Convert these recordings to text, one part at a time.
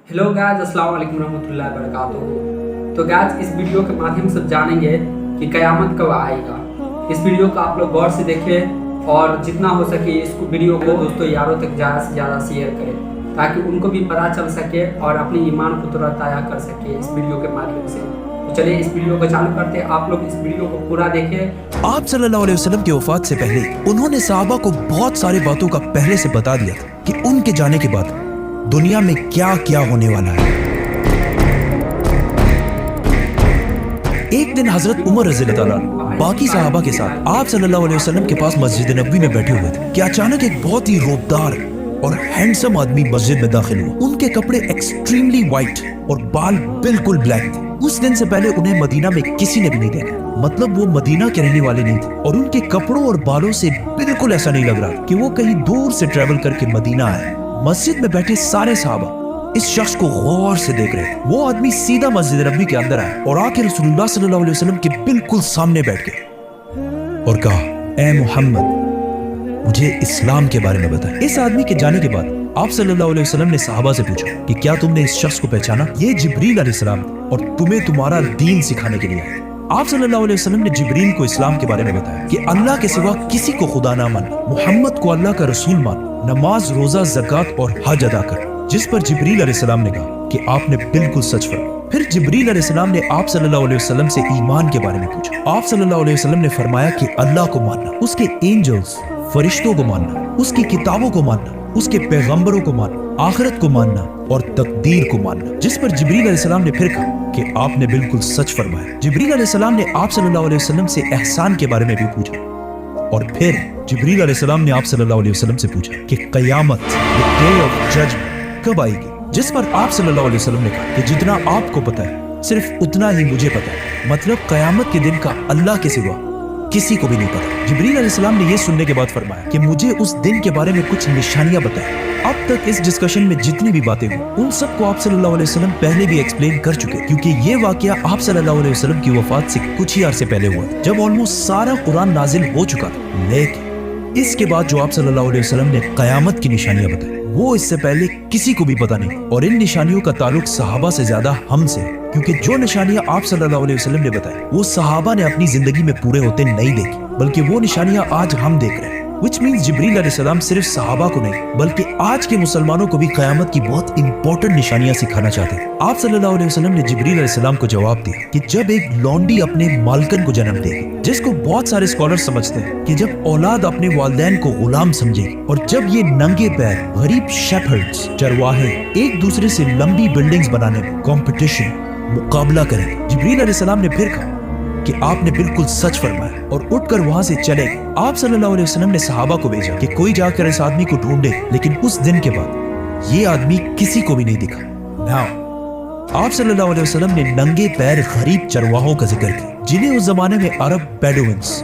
Hello guys, अस्सलाम वालेकुम रहमतुल्लाहि व बरकातुहू। तो गाइस, इस वीडियो के माध्यम से जानेंगे कि क़यामत कब आएगा। इस वीडियो को आप लोग गौर से देखें और जितना हो सके इस वीडियो को दोस्तों यारों तक ज़्यादा से ज़्यादा शेयर करें ताकि उनको भी पता चल सके और अपनी ईमान को तरोताज़ा कर सके इस वीडियो के माध्यम से। तो चलिए इस वीडियो को चालू करते हैं। आप लोग इस वीडियो को पूरा देखें। आप सल्लल्लाहु अलैहि वसल्लम की वफात से पहले उन्होंने सहाबा को बहुत सारी बातों का पहले से बता दिया था कि उनके जाने के बाद दुनिया में क्या क्या होने वाला है। एक दिन हजरत उमर रज़ियल्लाहु अन्हु बाकी सहाबा के साथ आप सल्लल्लाहु अलैहि वसल्लम के पास मस्जिद नबवी में बैठे हुए थे कि अचानक एक बहुत ही रोबदार और हैंडसम आदमी मस्जिद में दाखिल हुआ। उनके कपड़े एक्सट्रीमली वाइट और बाल बिल्कुल ब्लैक थे। उस दिन से पहले उन्हें मदीना में किसी ने भी नहीं देखा, मतलब वो मदीना के रहने वाले नहीं थे और उनके कपड़ों और बालों से बिल्कुल ऐसा नहीं लग रहा कि वो कहीं दूर से ट्रेवल करके मदीना आए। मस्जिद में बैठे सारे सहाबा इस शख्स को गौर से देख रहे थे। वो आदमी सीधा मस्जिद नबवी के अंदर आया और आके रसूलुल्लाह सल्लल्लाहु अलैहि वसल्लम के बिल्कुल सामने बैठ गए और कहा, ए मोहम्मद, मुझे इस्लाम के बारे में बताएं। इस आदमी के जाने के बाद आप सल्लल्लाहु अलैहि वसल्लम ने सहाबा से पूछा कि क्या तुमने इस शख्स को पहचाना? ये जिब्रील अलैहिस्सलाम और तुम्हें तुम्हारा दीन सिखाने के लिए आए। आप सल्लल्लाहु अलैहि वसल्लम ने जिब्रील को इस्लाम के बारे में बताया कि अल्लाह के सिवा किसी को खुदा ना मानना, मोहम्मद को अल्लाह का रसूल मान, नमाज, रोजा, ज़कात और हज अदा कर। जिस पर जिब्रील अलैहिस्सलाम ने कहा कि आपने बिल्कुल सच फरमाया। फिर जिब्रील अलैहिस्सलाम ने आप सल्लल्लाहु अलैहि वसल्लम से ईमान के बारे में पूछा। आप सल्लल्लाहु अलैहि वसल्लम ने फरमाया कि अल्लाह को मानना, उसके एंजल्स, फरिश्तों को मानना, उसकी किताबों को मानना, उसके पैगंबरों को मानना, आखिरत को मानना और तकदीर को मानना। जिस पर जिब्रील अलैहिस्सलाम ने फिर कहा कि आपने बिल्कुल सच फरमाया। जिब्रील अलैहिस्सलाम ने आप सल्लल्लाहु अलैहि वसल्लम से एहसान के बारे में भी पूछा और फिर जिब्रील अलैहिस्सलाम ने आप सल्लल्लाहु अलैहि वसल्लम से पूछा कि क़यामत, द डे ऑफ जजमेंट, कब आएगी? जिस पर आप सल्लल्लाहु अलैहि वसल्लम ने कहा कि जितना आपको पता है सिर्फ उतना ही मुझे पता है, मतलब क़यामत के दिन का अल्लाह के सिवा किसी को भी नहीं पता। जिब्रील अलैहिस्सलाम ने यह सुनने के बाद फरमाया कि मुझे उस दिन के बारे में कुछ निशानियां बताएं। अब तक इस डिस्कशन में जितनी भी बातें हुई उन सबको आप सल्लल्लाहु अलैहि वसल्लम पहले भी एक्सप्लेन कर चुके, क्योंकि ये वाकया आप सल्लल्लाहु अलैहि वसल्लम की वफात से कुछ ही अरसे पहले हुआ जब ऑलमोस्ट सारा कुरान नाजिल हो चुका था। लेकिन इसके बाद जो आप सल्लल्लाहु अलैहि वसल्लम ने क़यामत की निशानियां बताई वो इससे पहले किसी को भी पता नहीं, और इन निशानियों का ताल्लुक सहाबा से ज्यादा हमसे, क्योंकि जो निशानियां आप सल्लल्लाहु अलैहि वसल्लम ने बताई वो सहाबा ने अपनी जिंदगी में पूरे होते नहीं देखी, बल्कि वो निशानियां आज हम देख रहे हैं। Which means जिब्रील अलैहिस्सलाम सिर्फ सहाबा को नहीं बल्कि आज के मुसलमानों को भी क़यामत की बहुत इंपॉर्टेंट निशानियां सिखाना चाहते हैं। आप सल्लल्लाहु अलैहि वसल्लम ने जिब्रील अलैहिस्सलाम को जवाब दिया कि जब एक लौंडी अपने मालकन को जन्म देगी, जिसको बहुत सारे स्कॉलर समझते हैं कि जब औलाद अपने वालिदैन को गुलाम समझेगी, और जब ये नंगे पैर गरीब शेफर्ड्स, चरवाहे एक दूसरे से लंबी बिल्डिंग्स बनाने में कंपटीशन, मुकाबला करेंगे। जिब्रील अलैहिस्सलाम ने फिर कहा कि आपने बिल्कुल सच फरमाया और उठकर वहां से चले गए। आप सल्लल्लाहु अलैहि वसल्लम ने सहाबा को भेजा कि कोई जाकर इस आदमी को ढूंढे, लेकिन उस दिन के बाद ये आदमी किसी को भी नहीं दिखा। नाउ आप सल्लल्लाहु अलैहि वसल्लम ने नंगे पैर गरीब चरवाहों का जिक्र किया, जिन्हें उस जमाने में अरब बेडुइन्स,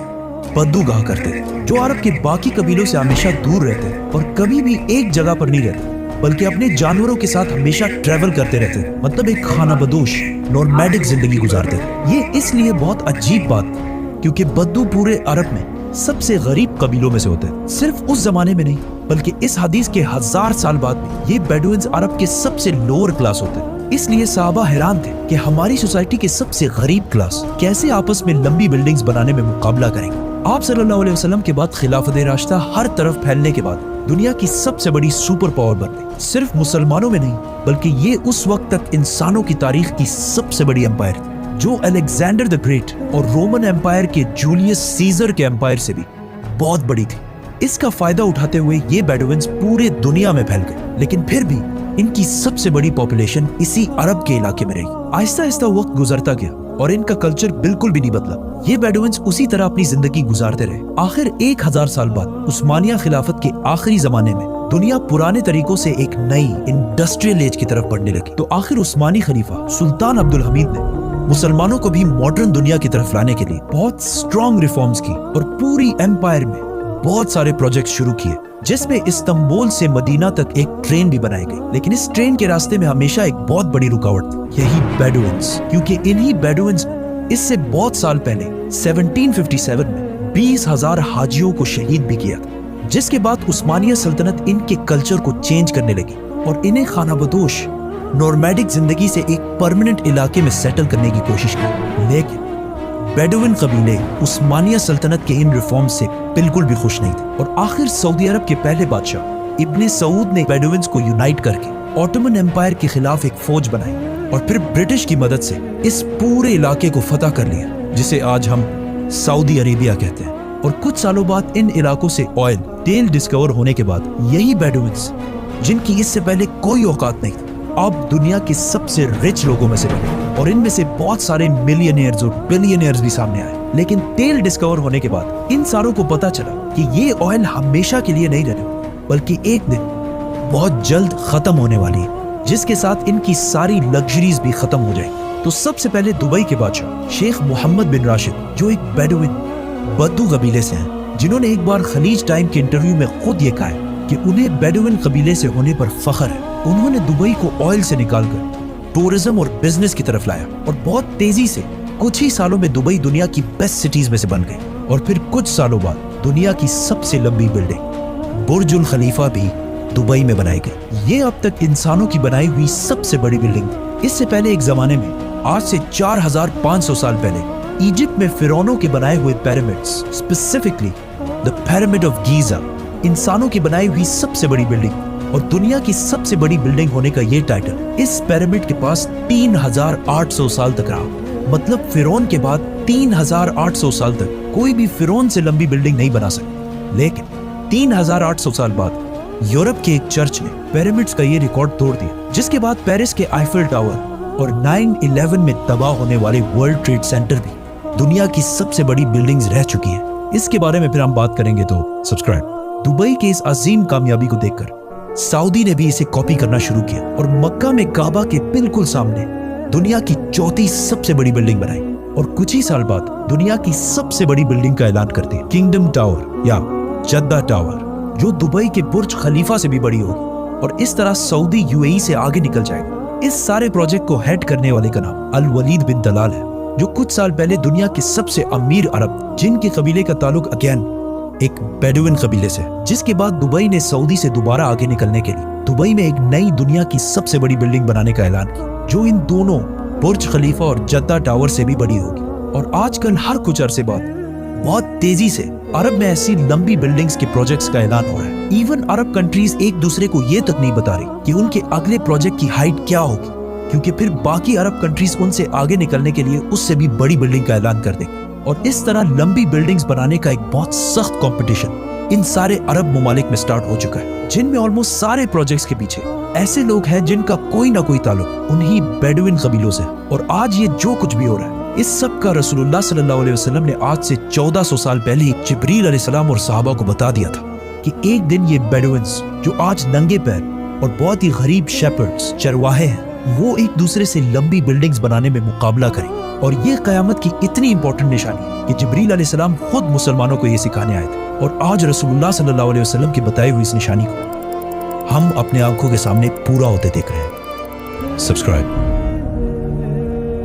बद्दू कहा करते थे, जो अरब के बाकी कबीलों से हमेशा दूर रहते और कभी भी एक जगह पर नहीं रहते बल्कि अपने जानवरों के साथ हमेशा ट्रेवल करते रहते थे, मतलब एक खाना बदोश नॉर्मैडिक जिंदगी गुजारते थे। ये इसलिए बहुत अजीब बात क्योंकि बद्दू पूरे अरब में सबसे गरीब कबीलों में से होते हैं। सिर्फ उस जमाने में नहीं बल्कि इस हदीस के 1000 साल बाद भी ये बेडुइन्स अरब के सबसे लोअर क्लास होते हैं। इसलिए सहाबा हैरान थे कि हमारी सोसाइटी के सबसे गरीब क्लास कैसे आपस में लंबी बिल्डिंग्स बनाने में मुकाबला करेंगे। आप सल्लल्लाहु अलैहि वसल्लम के बाद खिलाफत राशिदा हर तरफ फैलने के बाद दुनिया की सबसे बड़ी सुपर पावर बन गई। सिर्फ मुसलमानों में नहीं बल्कि ये उस वक्त तक इंसानों की तारीख की सबसे बड़ी एम्पायर थी, जो अलेक्जेंडर द ग्रेट और रोमन एम्पायर के जूलियस सीजर के एम्पायर से भी बहुत बड़ी थी। इसका फायदा उठाते हुए ये बेडुइन्स पूरे दुनिया में फैल गए, लेकिन फिर भी इनकी सबसे बड़ी पॉपुलेशन इसी अरब के इलाके में रही। आहिस्ता आहिस्ता वक्त गुजरता गया और इनका कल्चर बिल्कुल भी नहीं बदला। ये बेडुइन्स उसी तरह अपनी जिंदगी गुजारते रहे। आखिर 1000 साल बाद उस्मानिया खिलाफत के आखिरी जमाने में दुनिया पुराने तरीकों से एक नई इंडस्ट्रियल एज की तरफ बढ़ने लगी। तो आखिर उस्मानी खलीफा सुल्तान अब्दुल हमीद ने मुसलमानों को भी मॉडर्न दुनिया की तरफ लाने के लिए बहुत स्ट्रॉन्ग रिफॉर्म्स की और पूरी एम्पायर में बहुत सारे प्रोजेक्ट शुरू किए, जिसमें इस्तांबुल से मदीना तक एक ट्रेन भी बनाई गई। लेकिन इस ट्रेन के रास्ते में हमेशा एक बहुत बड़ी रुकावट थी, यही बेडुइन्स, क्योंकि इन्हीं बेडुइन्स इससे बहुत साल पहले 1757 में 20,000 हाजियों को शहीद भी किया, जिसके बाद उस्मानिया सल्तनत इनके कल्चर को चेंज करने लगी और इन्हें खाना बदोश नॉर्मैडिक जिंदगी से एक परमानेंट इलाके में सेटल करने की कोशिश की, लेकिन बेडुइन कबीले उस्मानिया सल्तनत के इन रिफॉर्म्स से बिल्कुल भी खुश नहीं थे और आखिर सऊदी अरब के पहले बादशाह इब्ने सऊद ने बेडुइन्स को यूनाइट करके ऑटोमन एम्पायर के खिलाफ एक फौज बनाई और फिर ब्रिटिश की मदद से इस पूरे इलाके को फतह कर लिया, जिसे आज हम सऊदी अरेबिया कहते हैं। और कुछ सालों बाद इन इलाकों से ऑयल तेल डिस्कवर होने के बाद यही बेडुइन्स, जिनकी इससे पहले कोई औकात नहीं थी, अब दुनिया के सबसे रिच लोगों में से बने और इनमें से बहुत सारे मिलियनियर्स और बिलियनियर्स भी सामने आए। लेकिन तेल डिस्कवर होने के बाद इन सारों को पता चला कि ये ऑयल हमेशा के लिए नहीं रहने, बल्कि एक दिन बहुत जल्द खत्म होने वाली है, जिसके साथ इनकी सारी लग्जरीज भी खत्म हो जाएगी। तो सबसे पहले दुबई के बादशाह शेख मोहम्मद बिन राशिद, जो एक बेडुइन बद्दू कबीले से हैं, जिन्होंने एक बार खलीज टाइम के इंटरव्यू में खुद ये कहा है कि उन्हें बेडुइन कबीले से होने पर फख्र है। उन्होंने दुबई को ऑयल से निकालकर टूरिज्म और बिजनेस की तरफ लाया और बहुत तेजी से कुछ ही सालों में दुबई दुनिया की बेस्ट सिटीज में से बन गई। और फिर कुछ सालों बाद दुनिया की सबसे लंबी बिल्डिंग बुर्जुल खलीफा भी दुबई में बनाई गई। ये अब तक इंसानों की बनाई हुई सबसे बड़ी बिल्डिंग थी। इससे पहले एक जमाने में, आज से 4500 साल पहले, इजिप्ट में फिरौनों के बनाए हुए pyramids, specifically the pyramid of Giza, इंसानों की बनाई हुई सबसे बड़ी बिल्डिंग और दुनिया की सबसे बड़ी बिल्डिंग होने का ये टाइटल इस पिरामिड के पास 3800 साल तक रहा। मतलब फिरौन के बाद 3800 साल तक कोई भी फिरौन से लंबी बिल्डिंग नहीं बना सका। लेकिन 3800 साल बाद यूरोप के एक चर्च ने पिरामिड्स का ये रिकॉर्ड तोड़ दिया, जिसके बाद पेरिस के आईफिल टावर और 9/11 में तबाह होने वाले वर्ल्ड ट्रेड सेंटर भी दुनिया की सबसे बड़ी बिल्डिंग्स रह चुकी हैं। इसके बारे में फिर हम बात करेंगे, तो सब्सक्राइब। दुबई के इस अजीम कामयाबी को देखकर सऊदी ने भी इसे कॉपी करना शुरू किया और मक्का में काबा के बिल्कुल सामने दुनिया की चौथी सबसे बड़ी बिल्डिंग बनाई और कुछ ही साल बाद दुनिया की सबसे बड़ी बिल्डिंग का ऐलान कर दिया, किंगडम टावर या जद्दा टावर, जो दुबई के बुर्ज खलीफा से भी बड़ी होगी और इस तरह सऊदी यूएई से आगे निकल जाएगा। इस सारे प्रोजेक्ट को हेड करने वाले का नाम अल वलीद बिन दलाल है, जो कुछ साल पहले दुनिया के सबसे अमीर अरब जिन के कबीले का ताल्लुक अगेन एक बेडुइन कबीले से, जिसके बाद दुबई ने सऊदी से दोबारा आगे निकलने के लिए दुबई में एक नई दुनिया की सबसे बड़ी बिल्डिंग बनाने का ऐलान किया, जो इन दोनों बुर्ज खलीफा और जद्दा टावर से भी बड़ी होगी। और आजकल हर कुछ अरसे बाद बहुत तेजी से अरब में ऐसी लंबी बिल्डिंग्स के प्रोजेक्ट्स का ऐलान हो रहा है। इवन अरब कंट्रीज एक दूसरे को ये तक नहीं बता रही कि उनके अगले प्रोजेक्ट की हाइट क्या होगी, क्योंकि फिर बाकी अरब कंट्रीज उनसे आगे निकलने के लिए उससे भी बड़ी बिल्डिंग का ऐलान कर देंगे। और इस तरह लंबी बिल्डिंग्स बनाने का एक बहुत सख्त कंपटीशन इन सारे अरब ममालिक में स्टार्ट हो चुका है, जिनमें ऑलमोस्ट सारे प्रोजेक्ट्स के पीछे ऐसे लोग हैं जिनका कोई ना कोई ताल्लुक उन्हीं बेडुइन कबीलों से। और आज ये जो कुछ भी हो रहा है, इस सब का रसूलुल्लाह सल्लल्लाहु अलैहि वसल्लम ने आज से 1400 साल पहले ही जिब्रील अलैहिस्सलाम और सहाबा को बता दिया था कि एक दिन ये बेडुइन्स, जो आज नंगे पैर और बहुत ही गरीब शेपर्ड्स, चरवाहे हैं, वो एक दूसरे से लंबी बिल्डिंग्स बनाने में मुकाबला करें। और ये कयामत की इतनी इंपॉर्टेंट निशानी है कि जिब्रील अलैहिस्सलाम खुद मुसलमानों को ये सिखाने आए थे। और आज रसूलुल्लाह सल्लल्लाहु अलैहि वसल्लम की बताई हुई इस निशानी को हम अपने आंखों के सामने पूरा होते देख रहे हैं। सब्सक्राइब।